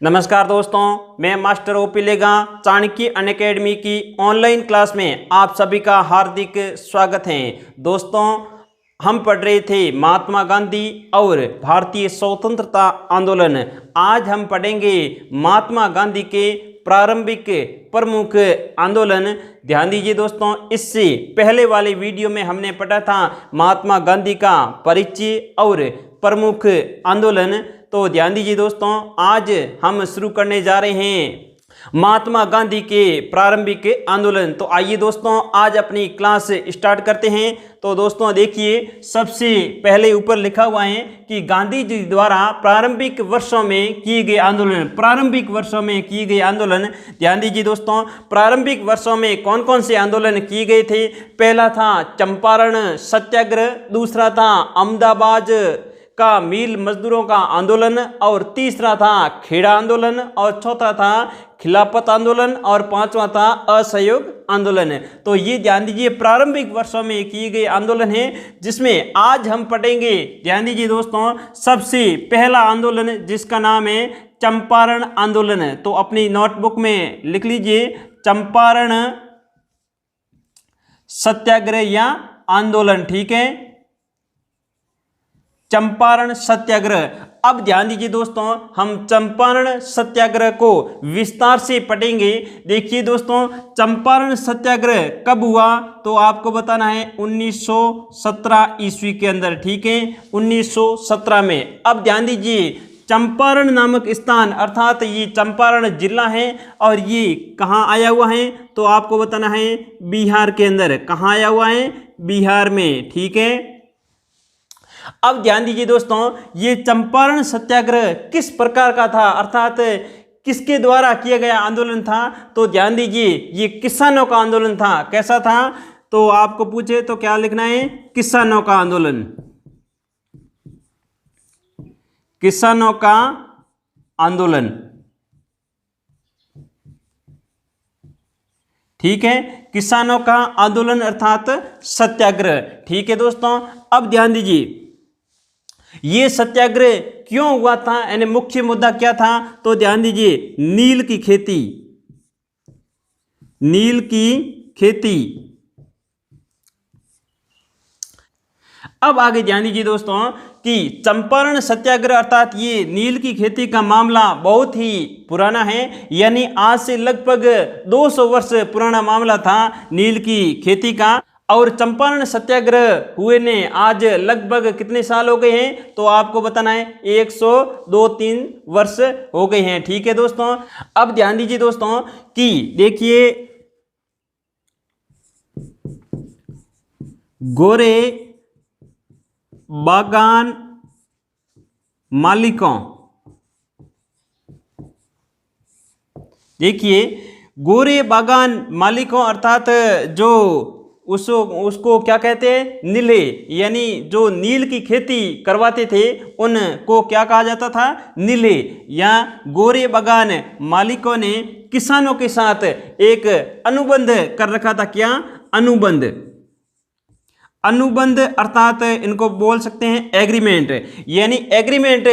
नमस्कार दोस्तों, मैं मास्टर ओपी लेगा चाणक्य अनअकैडमी की ऑनलाइन क्लास में आप सभी का हार्दिक स्वागत है। दोस्तों, हम पढ़ रहे थे महात्मा गांधी और भारतीय स्वतंत्रता आंदोलन। आज हम पढ़ेंगे महात्मा गांधी के प्रारंभिक प्रमुख आंदोलन। ध्यान दीजिए दोस्तों, इससे पहले वाले वीडियो में हमने पढ़ा था महात्मा गांधी का परिचय और प्रमुख आंदोलन। तो ध्यान दीजिए दोस्तों, आज हम शुरू करने जा रहे हैं महात्मा गांधी के प्रारंभिक आंदोलन। तो आइए दोस्तों, आज अपनी क्लास स्टार्ट करते हैं। तो दोस्तों देखिए, सबसे पहले ऊपर लिखा हुआ है कि गांधी जी द्वारा प्रारंभिक वर्षों में किए गए आंदोलन। प्रारंभिक वर्षों में किए गए आंदोलन, ध्यान दीजिए दोस्तों, प्रारंभिक वर्षों में कौन कौन से आंदोलन किए गए थे। पहला था चंपारण सत्याग्रह, दूसरा था अहमदाबाद का मिल मजदूरों का आंदोलन, और तीसरा था खेड़ा आंदोलन, और चौथा था खिलाफत आंदोलन, और पांचवा था असहयोग आंदोलन। तो ये ध्यान दीजिए प्रारंभिक वर्षों में किए गए आंदोलन है, जिसमें आज हम पढ़ेंगे। ध्यान दीजिए दोस्तों, सबसे पहला आंदोलन जिसका नाम है चंपारण आंदोलन। तो अपनी नोटबुक में लिख लीजिए चंपारण सत्याग्रह या आंदोलन। ठीक है, चंपारण सत्याग्रह। अब ध्यान दीजिए दोस्तों, हम चंपारण सत्याग्रह को विस्तार से पढ़ेंगे। देखिए दोस्तों, चंपारण सत्याग्रह कब हुआ तो आपको बताना है 1917 ईस्वी के अंदर। ठीक है, 1917 में। अब ध्यान दीजिए, चंपारण नामक स्थान अर्थात ये चंपारण जिला है, और ये कहाँ आया हुआ है तो आपको बताना है बिहार के अंदर। कहाँ आया हुआ है? बिहार में। ठीक है, अब ध्यान दीजिए दोस्तों, ये चंपारण सत्याग्रह किस प्रकार का था अर्थात किसके द्वारा किया गया आंदोलन था। तो ध्यान दीजिए, ये किसानों का आंदोलन था। कैसा था? तो आपको पूछे तो क्या लिखना है? किसानों का आंदोलन। किसानों का आंदोलन। ठीक है, किसानों का आंदोलन अर्थात सत्याग्रह। ठीक है दोस्तों, अब ध्यान दीजिए, ये सत्याग्रह क्यों हुआ था, यानी मुख्य मुद्दा क्या था। तो ध्यान दीजिए, नील की खेती। नील की खेती। अब आगे ध्यान दीजिए दोस्तों कि चंपारण सत्याग्रह अर्थात ये नील की खेती का मामला बहुत ही पुराना है, यानी आज से लगभग 200 वर्ष पुराना मामला था नील की खेती का। और चंपारण सत्याग्रह हुए ने आज लगभग कितने साल हो गए हैं तो आपको बताना है 102-3 वर्ष हो गए हैं। ठीक है दोस्तों, अब ध्यान दीजिए दोस्तों कि देखिए, गोरे बागान मालिकों। देखिए, गोरे बागान मालिकों अर्थात जो उसको क्या कहते हैं? नीले, यानी जो नील की खेती करवाते थे उनको क्या कहा जाता था? नीले या गोरे बागान मालिकों ने किसानों के साथ एक अनुबंध कर रखा था। क्या अनुबंध? अनुबंध अर्थात इनको बोल सकते हैं एग्रीमेंट, यानी एग्रीमेंट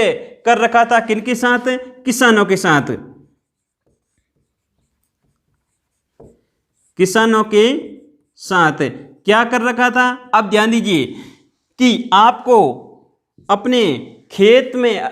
कर रखा था किनके साथ? किसानों के साथ। किसानों के साथ क्या कर रखा था? अब ध्यान दीजिए कि आपको अपने खेत में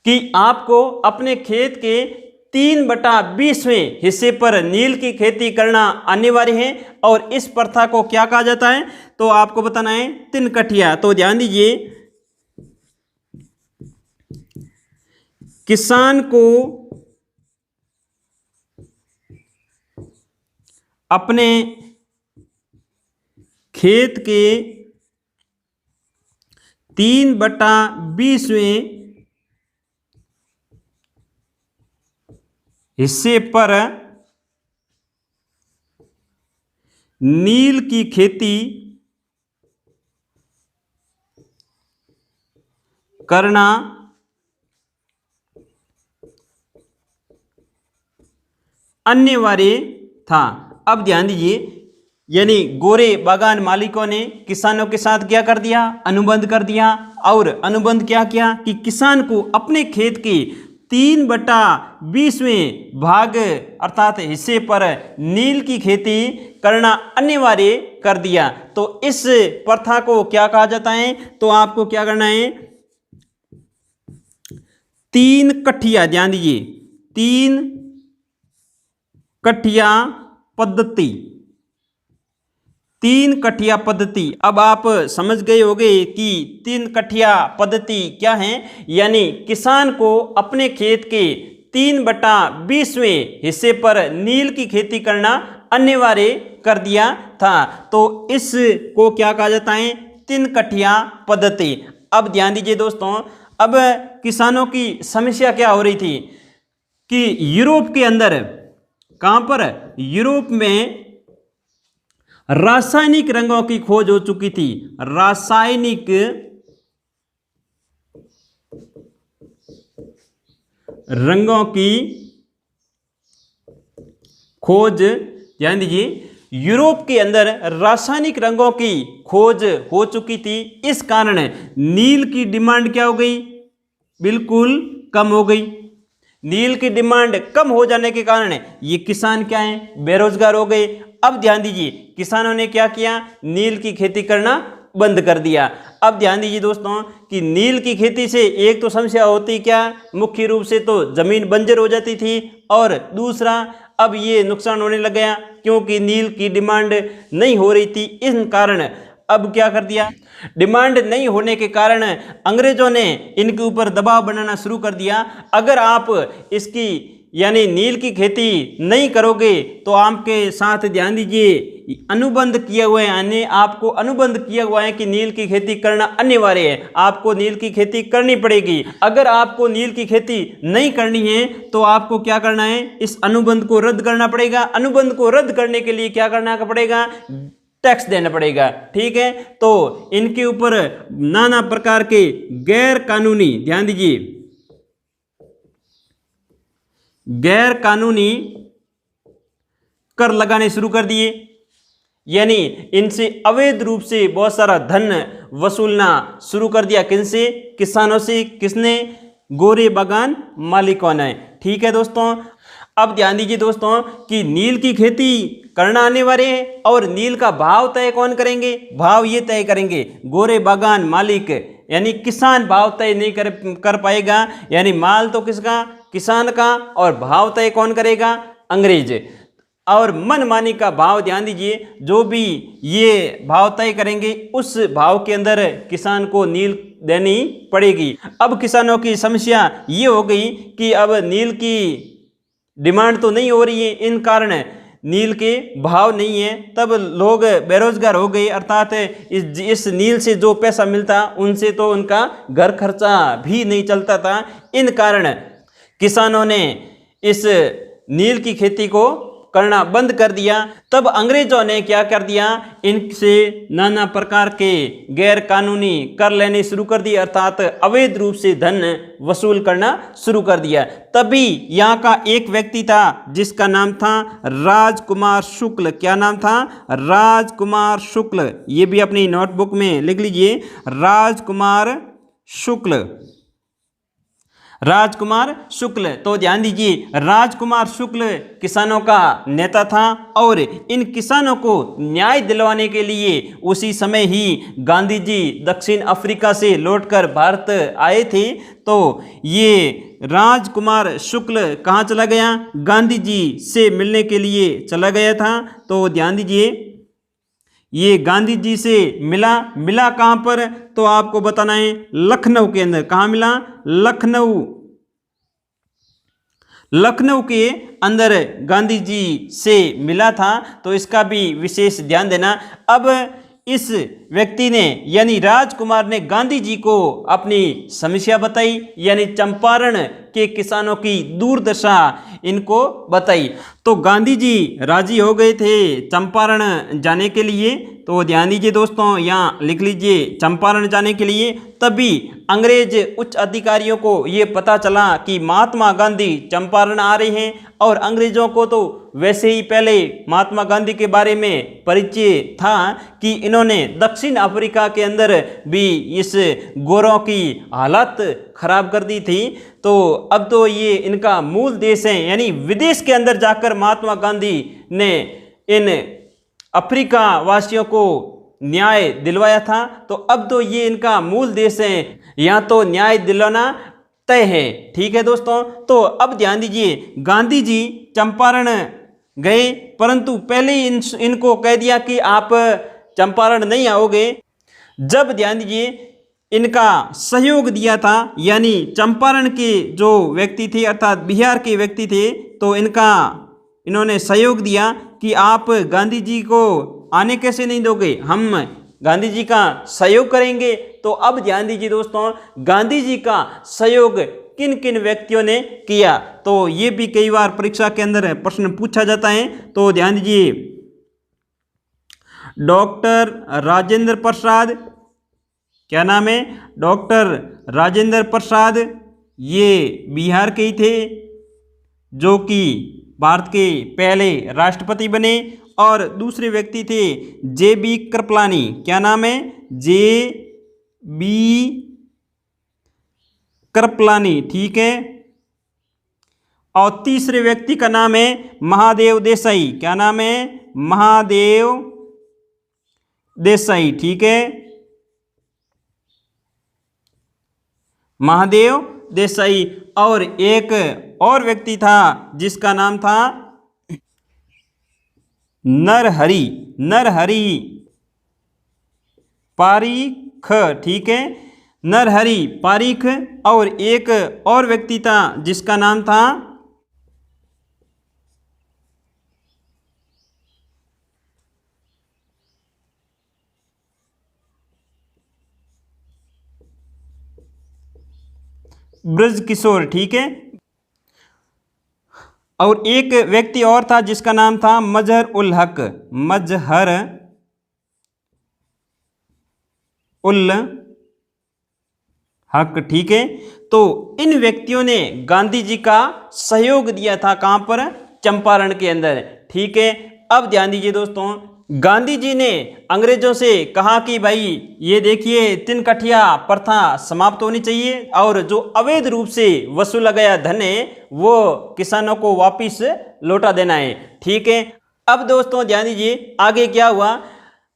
कि आपको अपने खेत के 3/20वें हिस्से पर नील की खेती करना अनिवार्य है, और इस प्रथा को क्या कहा जाता है तो आपको बताना है तिनकठिया। तो ध्यान दीजिए, किसान को अपने खेत के 3/20वें हिस्से पर नील की खेती करना अनिवार्य था। अब ध्यान दीजिए, यानी गोरे बागान मालिकों ने किसानों के साथ क्या कर दिया, अनुबंध कर दिया। और अनुबंध क्या किया कि किसान को अपने खेत के 3/20वें भाग अर्थात हिस्से पर नील की खेती करना अनिवार्य कर दिया। तो इस प्रथा को क्या कहा जाता है, तो आपको क्या करना है, 3 कठिया, ध्यान दीजिए, 3 कठिया पद्धति, 3 कठिया पद्धति। अब आप समझ गए होंगे कि 3 कठिया पद्धति क्या है। यानी किसान को अपने खेत के 3/20वें हिस्से पर नील की खेती करना अनिवार्य कर दिया था। तो इसको क्या कहा जाता है, 3 कठिया पद्धति। अब ध्यान दीजिए दोस्तों, अब किसानों की समस्या क्या हो रही थी कि यूरोप के अंदर, कहां पर, यूरोप में रासायनिक रंगों की खोज हो चुकी थी। रासायनिक रंगों की खोज, ध्यान दीजिए, यूरोप के अंदर रासायनिक रंगों की खोज हो चुकी थी। इस कारण नील की डिमांड क्या हो गई, बिल्कुल कम हो गई। नील की डिमांड कम हो जाने के कारण ये किसान क्या है, बेरोजगार हो गए। अब ध्यान दीजिए, किसानों ने क्या किया, नील की खेती करना बंद कर दिया। अब ध्यान दीजिए दोस्तों कि नील की खेती से एक तो समस्या होती क्या, मुख्य रूप से तो जमीन बंजर हो जाती थी, और दूसरा अब ये नुकसान होने लग गया क्योंकि नील की डिमांड नहीं हो रही थी। इस कारण अब क्या कर दिया, डिमांड नहीं होने के कारण अंग्रेजों ने इनके ऊपर दबाव बनाना शुरू कर दिया। अगर आप इसकी यानी नील की खेती नहीं करोगे तो आपके साथ, ध्यान दीजिए, अनुबंध किया हुआ है, यानी आपको अनुबंध किया हुआ है कि नील की खेती करना अनिवार्य है, आपको नील की खेती करनी पड़ेगी। अगर आपको नील की खेती नहीं करनी है तो आपको क्या करना है, इस अनुबंध को रद्द करना पड़ेगा। अनुबंध को रद्द करने के लिए क्या करना पड़ेगा, टैक्स देना पड़ेगा। ठीक है, तो इनके ऊपर नाना प्रकार के गैर कानूनी, ध्यान दीजिए, गैर कानूनी कर लगाने शुरू कर दिए। यानी इनसे अवैध रूप से बहुत सारा धन वसूलना शुरू कर दिया। किनसे, किसानों से। किसने, गोरे बागान मालिकों ने। ठीक है दोस्तों, अब ध्यान दीजिए दोस्तों कि नील की खेती करना अनिवार्य है, और नील का भाव तय कौन करेंगे, भाव ये तय करेंगे गोरे बागान मालिक, यानी किसान भाव तय नहीं कर पाएगा। यानी माल तो किसका, किसान का, और भाव तय कौन करेगा, अंग्रेज। और मनमानी का भाव, ध्यान दीजिए, जो भी ये भाव तय करेंगे उस भाव के अंदर किसान को नील देनी पड़ेगी। अब किसानों की समस्या ये हो गई कि अब नील की डिमांड तो नहीं हो रही है, इन कारण नील के भाव नहीं है। तब लोग बेरोजगार हो गए, अर्थात इस नील से जो पैसा मिलता उनसे तो उनका घर खर्चा भी नहीं चलता था। इन कारण किसानों ने इस नील की खेती को करना बंद कर दिया। तब अंग्रेजों ने क्या कर दिया, इनसे नाना प्रकार के गैर कानूनी कर लेने शुरू कर दिए, अर्थात अवैध रूप से धन वसूल करना शुरू कर दिया। तभी यहाँ का एक व्यक्ति था जिसका नाम था राजकुमार शुक्ल। क्या नाम था, राजकुमार शुक्ल। ये भी अपनी नोटबुक में लिख लीजिए, राजकुमार शुक्ल, राजकुमार शुक्ल। तो ध्यान दीजिए, राजकुमार शुक्ल किसानों का नेता था, और इन किसानों को न्याय दिलवाने के लिए उसी समय ही गांधी जी दक्षिण अफ्रीका से लौटकर भारत आए थे। तो ये राजकुमार शुक्ल कहाँ चला गया, गांधी जी से मिलने के लिए चला गया था। तो ध्यान दीजिए, ये गांधी जी से मिला कहाँ पर, तो आपको बताना है लखनऊ के अंदर। कहाँ मिला, लखनऊ के अंदर गांधी जी से मिला था। तो इसका भी विशेष ध्यान देना। अब इस व्यक्ति ने यानी राजकुमार ने गांधी जी को अपनी समस्या बताई, यानी चंपारण कि किसानों की दुर्दशा इनको बताई। तो गांधी जी राजी हो गए थे चंपारण जाने के लिए। तो ध्यान दीजिए दोस्तों, यहाँ लिख लीजिए चंपारण जाने के लिए। तभी अंग्रेज उच्च अधिकारियों को ये पता चला कि महात्मा गांधी चंपारण आ रहे हैं, और अंग्रेजों को तो वैसे ही पहले महात्मा गांधी के बारे में परिचय था कि इन्होंने दक्षिण अफ्रीका के अंदर भी इस गोरों की हालत खराब कर दी थी। तो अब तो ये इनका मूल देश है, यानी विदेश के अंदर जाकर महात्मा गांधी ने इन अफ्रीका वासियों को न्याय दिलवाया था। तो अब तो ये इनका मूल देश है, यहाँ तो न्याय दिलवाना तय है। ठीक है दोस्तों, तो अब ध्यान दीजिए, गांधी जी चंपारण गए, परंतु पहले ही इनको कह दिया कि आप चंपारण नहीं आओगे। जब ध्यान दीजिए इनका सहयोग दिया था, यानी चंपारण के जो व्यक्ति थे अर्थात बिहार के व्यक्ति थे, तो इन्होंने सहयोग दिया कि आप गांधी जी को आने कैसे नहीं दोगे, हम गांधी जी का सहयोग करेंगे। तो अब ध्यान दीजिए दोस्तों, गांधी जी का सहयोग किन किन व्यक्तियों ने किया, तो ये भी कई बार परीक्षा के अंदर प्रश्न पूछा जाता है। तो ध्यान दीजिए, डॉक्टर राजेंद्र प्रसाद, क्या नाम है, डॉक्टर राजेंद्र प्रसाद, ये बिहार के ही थे, जो कि भारत के पहले राष्ट्रपति बने। और दूसरे व्यक्ति थे जे.बी. कृपलानी, क्या नाम है, जे.बी. कृपलानी, ठीक है। और तीसरे व्यक्ति का नाम है महादेव देसाई, क्या नाम है, महादेव देसाई, ठीक है, महादेव देसाई। और एक और व्यक्ति था जिसका नाम था नरहरि पारीख, ठीक है, नरहरि पारीख। और एक और व्यक्ति था जिसका नाम था ब्रजकिशोर, ठीक है। और एक व्यक्ति और था जिसका नाम था मजहर उल हक, मजहर उल हक, ठीक है। तो इन व्यक्तियों ने गांधी जी का सहयोग दिया था, कहां पर, चंपारण के अंदर, ठीक है। अब ध्यान दीजिए दोस्तों, गांधी जी ने अंग्रेजों से कहा कि भाई ये देखिए तिनकठिया प्रथा समाप्त होनी चाहिए, और जो अवैध रूप से वसूला गया धन है वो किसानों को वापस लौटा देना है, ठीक है। अब दोस्तों ध्यान दीजिए आगे क्या हुआ,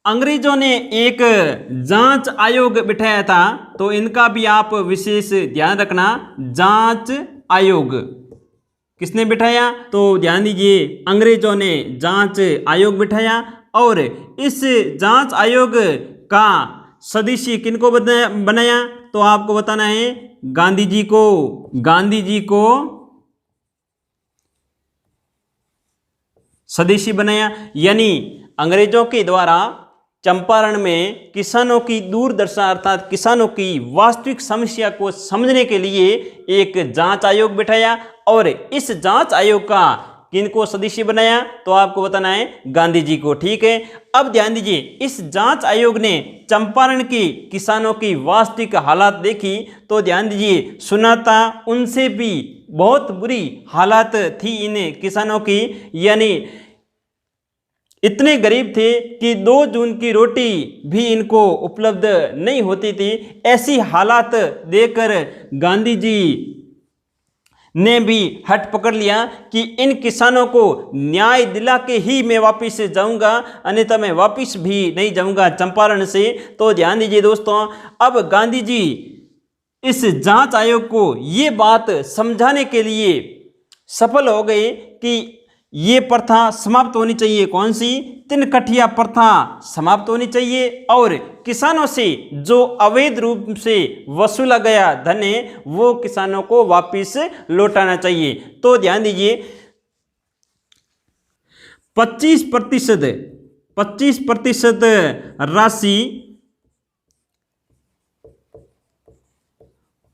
अंग्रेजों ने एक जांच आयोग बिठाया था, तो इनका भी आप विशेष ध्यान रखना। जांच आयोग किसने बिठाया, तो ध्यान दीजिए अंग्रेजों ने जांच आयोग बिठाया, और इस जांच आयोग का सदस्य किनको बनाया, तो आपको बताना है गांधी जी को। गांधी जी को सदस्य बनाया, यानी अंग्रेजों के द्वारा चंपारण में किसानों की दुर्दशा अर्थात किसानों की वास्तविक समस्या को समझने के लिए एक जांच आयोग बिठाया, और इस जांच आयोग का किनको सदस्य बनाया, तो आपको बताना है गांधी जी को, ठीक है। अब ध्यान दीजिए, इस जांच आयोग ने चंपारण के किसानों की वास्तविक हालात देखी, तो ध्यान दीजिए सुना था उनसे भी बहुत बुरी हालात थी इन किसानों की, यानी इतने गरीब थे कि 2 जून की रोटी भी इनको उपलब्ध नहीं होती थी। ऐसी हालात देखकर गांधी जी ने भी हट पकड़ लिया कि इन किसानों को न्याय दिला के ही मैं वापस जाऊंगा, अन्यथा मैं वापस भी नहीं जाऊंगा चंपारण से। तो ध्यान दीजिए दोस्तों, अब गांधी जी इस जांच आयोग को ये बात समझाने के लिए सफल हो गए कि ये प्रथा समाप्त होनी चाहिए, कौन सी, तिनकठिया प्रथा समाप्त होनी चाहिए, और किसानों से जो अवैध रूप से वसूला गया धन है वो किसानों को वापस लौटाना चाहिए। तो ध्यान दीजिए 25% राशि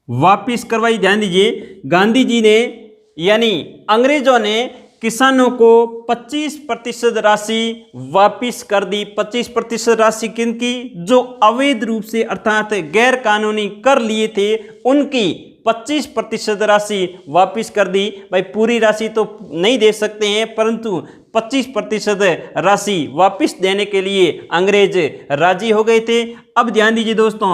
वापिस करवाई। ध्यान दीजिए, गांधी जी ने यानी अंग्रेजों ने किसानों को 25% राशि वापिस कर दी। 25% राशि किनकी? जो अवैध रूप से अर्थात गैर कानूनी कर लिए थे उनकी 25% राशि वापिस कर दी। भाई पूरी राशि तो नहीं दे सकते हैं, परंतु 25% राशि वापिस देने के लिए अंग्रेज राजी हो गए थे। अब ध्यान दीजिए दोस्तों,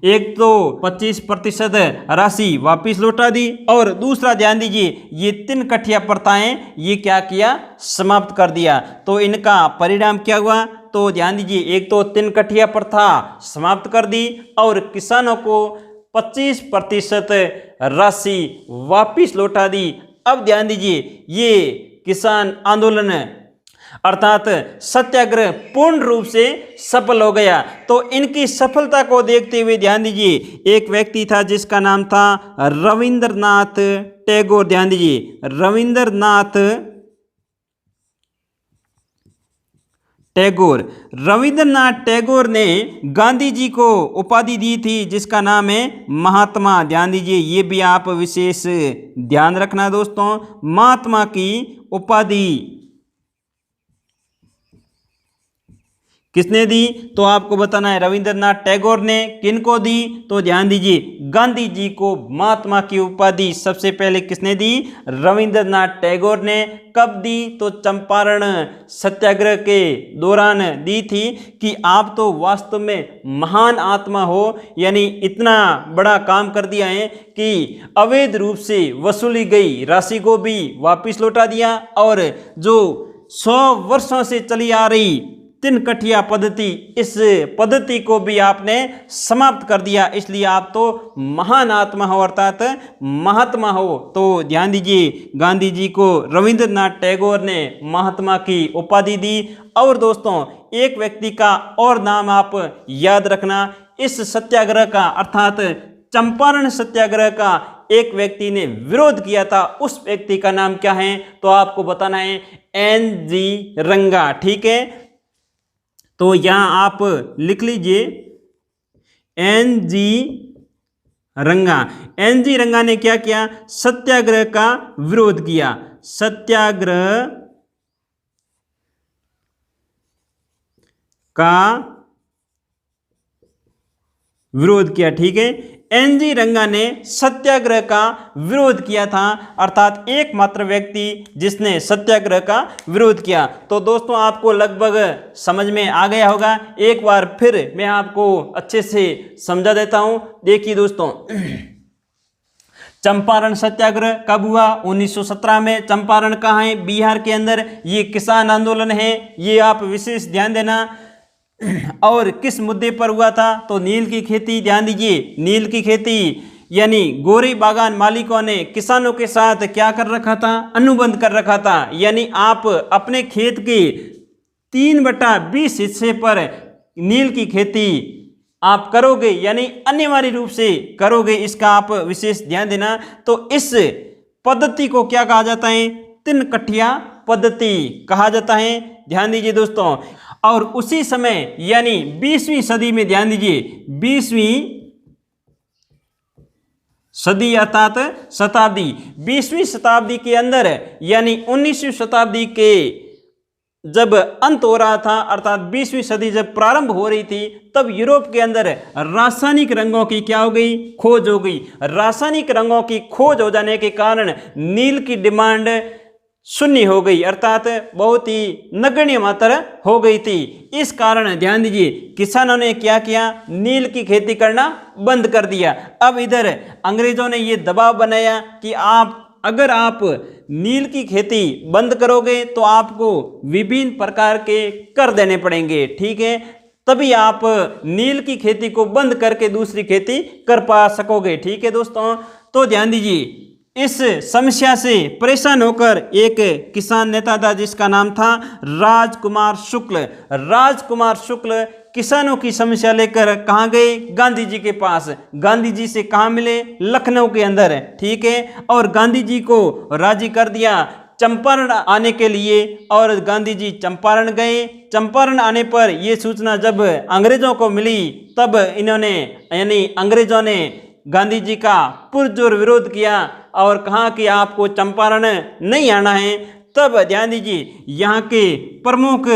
एक तो 25% राशि वापिस लौटा दी और दूसरा ध्यान दीजिए ये 3 कठिया प्रथाएं ये क्या किया? समाप्त कर दिया। तो इनका परिणाम क्या हुआ? तो ध्यान दीजिए, एक तो 3 कठिया प्रथा समाप्त कर दी और किसानों को 25% राशि वापिस लौटा दी। अब ध्यान दीजिए, ये किसान आंदोलन अर्थात सत्याग्रह पूर्ण रूप से सफल हो गया। तो इनकी सफलता को देखते हुए ध्यान दीजिए, एक व्यक्ति था जिसका नाम था रविंद्रनाथ टैगोर। ध्यान दीजिए, रविंद्रनाथ टैगोर। रविंद्रनाथ टैगोर ने गांधी जी को उपाधि दी थी जिसका नाम है महात्मा। ध्यान दीजिए, ये भी आप विशेष ध्यान रखना दोस्तों, महात्मा की उपाधि किसने दी? तो आपको बताना है रविंद्रनाथ टैगोर ने। किनको दी? तो ध्यान दीजिए, गांधी जी को महात्मा की उपाधि सबसे पहले किसने दी? रविंद्रनाथ टैगोर ने। कब दी? तो चंपारण सत्याग्रह के दौरान दी थी कि आप तो वास्तव में महान आत्मा हो, यानी इतना बड़ा काम कर दिया है कि अवैध रूप से वसूली गई राशि को भी वापिस लौटा दिया और जो 100 वर्षों से चली आ रही 3 कठिया पद्धति, इस पद्धति को भी आपने समाप्त कर दिया, इसलिए आप तो महान आत्मा हो अर्थात महात्मा हो। तो ध्यान दीजिए, गांधी जी को रविंद्रनाथ टैगोर ने महात्मा की उपाधि दी। और दोस्तों एक व्यक्ति का और नाम आप याद रखना, इस सत्याग्रह का अर्थात चंपारण सत्याग्रह का एक व्यक्ति ने विरोध किया था, उस व्यक्ति का नाम क्या है? तो आपको बताना है NG रंगा। ठीक है, तो यहां आप लिख लीजिए NG रंगा। NG रंगा ने क्या किया? सत्याग्रह का विरोध किया, सत्याग्रह का विरोध किया। ठीक है, NG रंगा ने सत्याग्रह का विरोध किया था, अर्थात एकमात्र व्यक्ति जिसने सत्याग्रह का विरोध किया। तो दोस्तों आपको लगभग समझ में आ गया होगा। एक बार फिर मैं आपको अच्छे से समझा देता हूं। देखिए दोस्तों, चंपारण सत्याग्रह कब हुआ? 1917 में। चंपारण कहाँ है? बिहार के अंदर। ये किसान आंदोलन है, ये आप विशेष ध्यान देना। और किस मुद्दे पर हुआ था? तो नील की खेती। ध्यान दीजिए, नील की खेती यानी गोरी बागान मालिकों ने किसानों के साथ क्या कर रखा था? अनुबंध कर रखा था, यानी आप अपने खेत के 3/20 हिस्से पर नील की खेती आप करोगे, यानी अनिवार्य रूप से करोगे, इसका आप विशेष ध्यान देना। तो इस पद्धति को क्या कहा जाता है? 3 कठिया पद्धति कहा जाता है। ध्यान दीजिए दोस्तों, और उसी समय यानी 20वीं सदी में, ध्यान दीजिए 20वीं सदी अर्थात शताब्दी, 20वीं शताब्दी के अंदर यानी 19वीं शताब्दी के जब अंत हो रहा था अर्थात 20वीं सदी जब प्रारंभ हो रही थी, तब यूरोप के अंदर रासायनिक रंगों की क्या हो गई? खोज हो गई। रासायनिक रंगों की खोज हो जाने के कारण नील की डिमांड शून्य हो गई, अर्थात बहुत ही नगण्य मात्रा हो गई थी। इस कारण ध्यान दीजिए किसानों ने क्या किया? नील की खेती करना बंद कर दिया। अब इधर अंग्रेजों ने ये दबाव बनाया कि अगर आप नील की खेती बंद करोगे तो आपको विभिन्न प्रकार के कर देने पड़ेंगे। ठीक है, तभी आप नील की खेती को बंद करके दूसरी खेती कर पा सकोगे। ठीक है दोस्तों, तो ध्यान दीजिए इस समस्या से परेशान होकर एक किसान नेता था जिसका नाम था राजकुमार शुक्ल। राजकुमार शुक्ल किसानों की समस्या लेकर कहाँ गए? गांधी जी के पास। गांधी जी से कहाँ मिले? लखनऊ के अंदर। ठीक है, और गांधी जी को राजी कर दिया चंपारण आने के लिए, और गांधी जी चंपारण गए। चंपारण आने पर यह सूचना जब अंग्रेजों को मिली, तब इन्होंने यानी अंग्रेजों ने गांधी जी का पुरजोर विरोध किया और कहा कि आपको चंपारण नहीं आना है। तब ध्यान दीजिए यहाँ के प्रमुख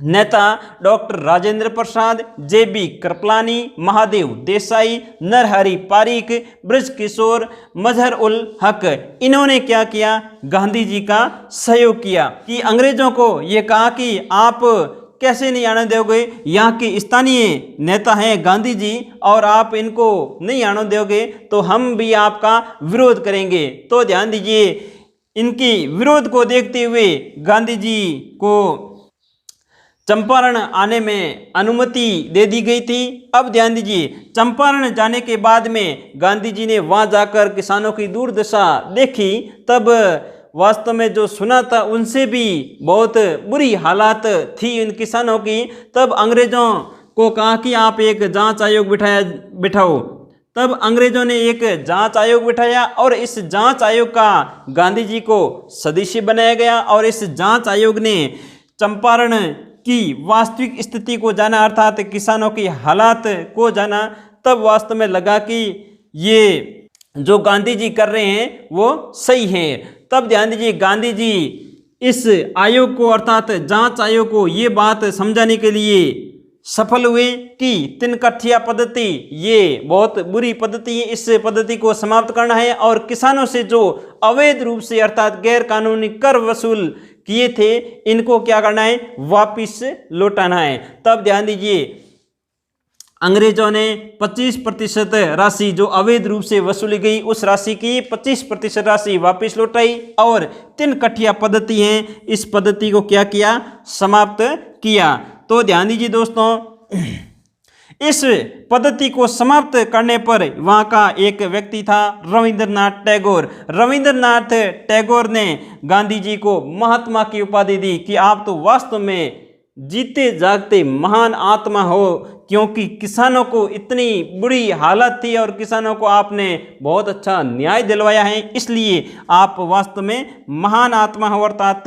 नेता डॉक्टर राजेंद्र प्रसाद, जे.बी. कृपलानी, महादेव देसाई, नरहरि पारीक, ब्रजकिशोर, मजहर उल हक, इन्होंने क्या किया, गांधी जी का सहयोग किया कि अंग्रेजों को ये कहा कि आप कैसे नहीं आने दोगे, यहाँ के स्थानीय नेता हैं गांधी जी और आप इनको नहीं आने दोगे तो हम भी आपका विरोध करेंगे। तो ध्यान दीजिए इनकी विरोध को देखते हुए गांधी जी को चंपारण आने में अनुमति दे दी गई थी। अब ध्यान दीजिए चंपारण जाने के बाद में गांधी जी ने वहां जाकर किसानों की दुर्दशा देखी। तब वास्तव में जो सुना था उनसे भी बहुत बुरी हालात थी इन किसानों की। तब अंग्रेजों को कहा कि आप एक जांच आयोग बिठाओ। तब अंग्रेजों ने एक जांच आयोग बिठाया और इस जांच आयोग का गांधी जी को सदस्य बनाया गया और इस जांच आयोग ने चंपारण की वास्तविक स्थिति को जाना, अर्थात किसानों की हालात को जाना। तब वास्तव में लगा कि ये जो गांधी जी कर रहे हैं वो सही है। तब ध्यान दीजिए गांधी जी इस आयोग को अर्थात जांच आयोग को ये बात समझाने के लिए सफल हुए कि तिनकठिया पद्धति ये बहुत बुरी पद्धति है, इस पद्धति को समाप्त करना है और किसानों से जो अवैध रूप से अर्थात गैर कानूनी कर वसूल किए थे इनको क्या करना है, वापिस लौटाना है। तब ध्यान दीजिए अंग्रेजों ने 25% राशि जो अवैध रूप से वसूली गई उस राशि की 25% राशि वापस लौटाई और तिनकठिया पद्धति है इस पद्धति को क्या किया, समाप्त किया। तो ध्यान दीजिए दोस्तों इस पद्धति को समाप्त करने पर वहाँ का एक व्यक्ति था रविंद्रनाथ टैगोर। रविंद्रनाथ टैगोर ने गांधी जी को महात्मा की उपाधि दी कि आप तो वास्तव में जीते जागते महान आत्मा हो, क्योंकि किसानों को इतनी बुरी हालत थी और किसानों को आपने बहुत अच्छा न्याय दिलवाया है, इसलिए आप वास्तव में महान आत्मा हो अर्थात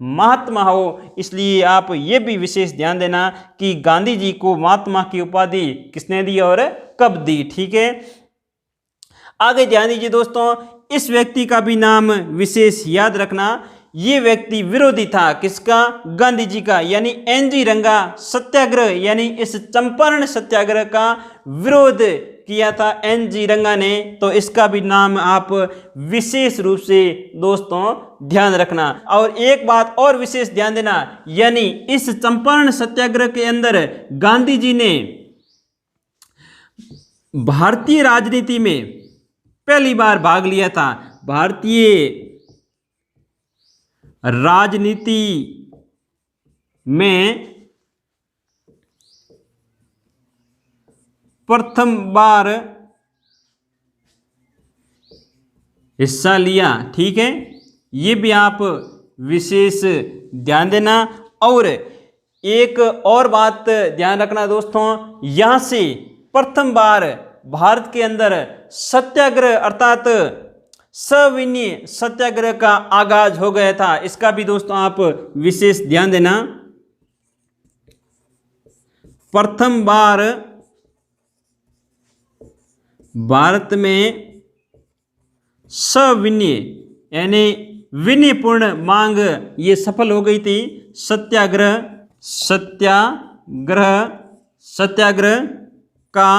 महात्मा हो। इसलिए आप ये भी विशेष ध्यान देना कि गांधी जी को महात्मा की उपाधि किसने दी और कब दी। ठीक है, आगे ध्यान दीजिए दोस्तों इस व्यक्ति का भी नाम विशेष याद रखना। ये व्यक्ति विरोधी था किसका, गांधी जी का, यानी एनजी रंगा सत्याग्रह यानी इस चंपारण सत्याग्रह का विरोध किया था एनजी रंगा ने। तो इसका भी नाम आप विशेष रूप से दोस्तों ध्यान रखना। और एक बात और विशेष ध्यान देना, यानी इस चंपारण सत्याग्रह के अंदर गांधी जी ने भारतीय राजनीति में पहली बार भाग लिया था। भारतीय राजनीति में प्रथम बार हिस्सा लिया। ठीक है, ये भी आप विशेष ध्यान देना। और एक और बात ध्यान रखना दोस्तों, यहाँ से प्रथम बार भारत के अंदर सत्याग्रह अर्थात सविनय सत्याग्रह का आगाज हो गया था। इसका भी दोस्तों आप विशेष ध्यान देना। प्रथम बार भारत में सविनय यानी विनयपूर्ण मांग ये सफल हो गई थी। सत्याग्रह का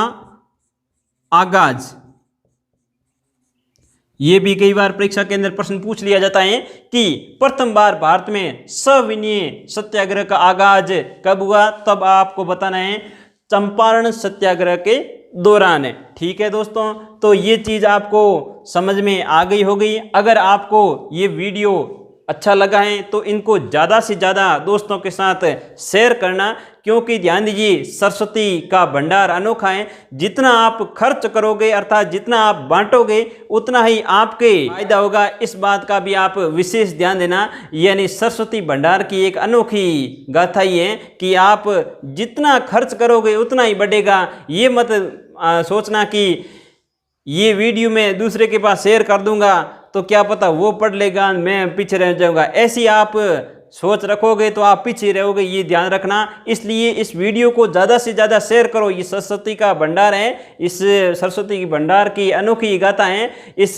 आगाज, ये भी कई बार परीक्षा के अंदर प्रश्न पूछ लिया जाता है कि प्रथम बार भारत में सविनय सत्याग्रह का आगाज कब हुआ। तब आपको बताना है चंपारण सत्याग्रह के दौरान। ठीक है दोस्तों, तो ये चीज़ आपको समझ में आ गई होगी। अगर आपको ये वीडियो अच्छा लगा है तो इनको ज़्यादा से ज़्यादा दोस्तों के साथ शेयर करना, क्योंकि ध्यान दीजिए सरस्वती का भंडार अनोखा है। जितना आप खर्च करोगे अर्थात जितना आप बांटोगे उतना ही आपके फायदा होगा, इस बात का भी आप विशेष ध्यान देना। यानी सरस्वती भंडार की एक अनोखी गाथा ही है कि आप जितना खर्च करोगे उतना ही बढ़ेगा। ये मत सोचना कि ये वीडियो मैं दूसरे के पास शेयर कर दूंगा तो क्या पता वो पढ़ लेगा मैं पीछे रह जाऊंगा। ऐसी आप सोच रखोगे तो आप पीछे रहोगे, ये ध्यान रखना। इसलिए इस वीडियो को ज़्यादा से ज़्यादा शेयर करो। ये सरस्वती का भंडार है, इस सरस्वती की भंडार की अनोखी गाथा है। इस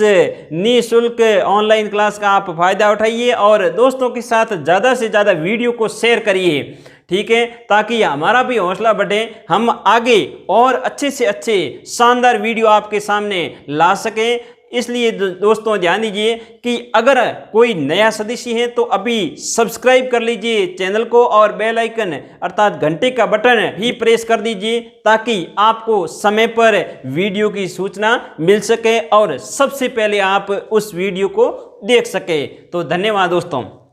निःशुल्क ऑनलाइन क्लास का आप फायदा उठाइए और दोस्तों के साथ ज़्यादा से ज़्यादा वीडियो को शेयर करिए, ठीक है, ताकि हमारा भी हौसला बढ़े, हम आगे और अच्छे से अच्छे शानदार वीडियो आपके सामने ला सकें। इसलिए दोस्तों ध्यान दीजिए कि अगर कोई नया सदस्य है तो अभी सब्सक्राइब कर लीजिए चैनल को और बेल आइकन अर्थात घंटे का बटन भी प्रेस कर दीजिए, ताकि आपको समय पर वीडियो की सूचना मिल सके और सबसे पहले आप उस वीडियो को देख सके। तो धन्यवाद दोस्तों।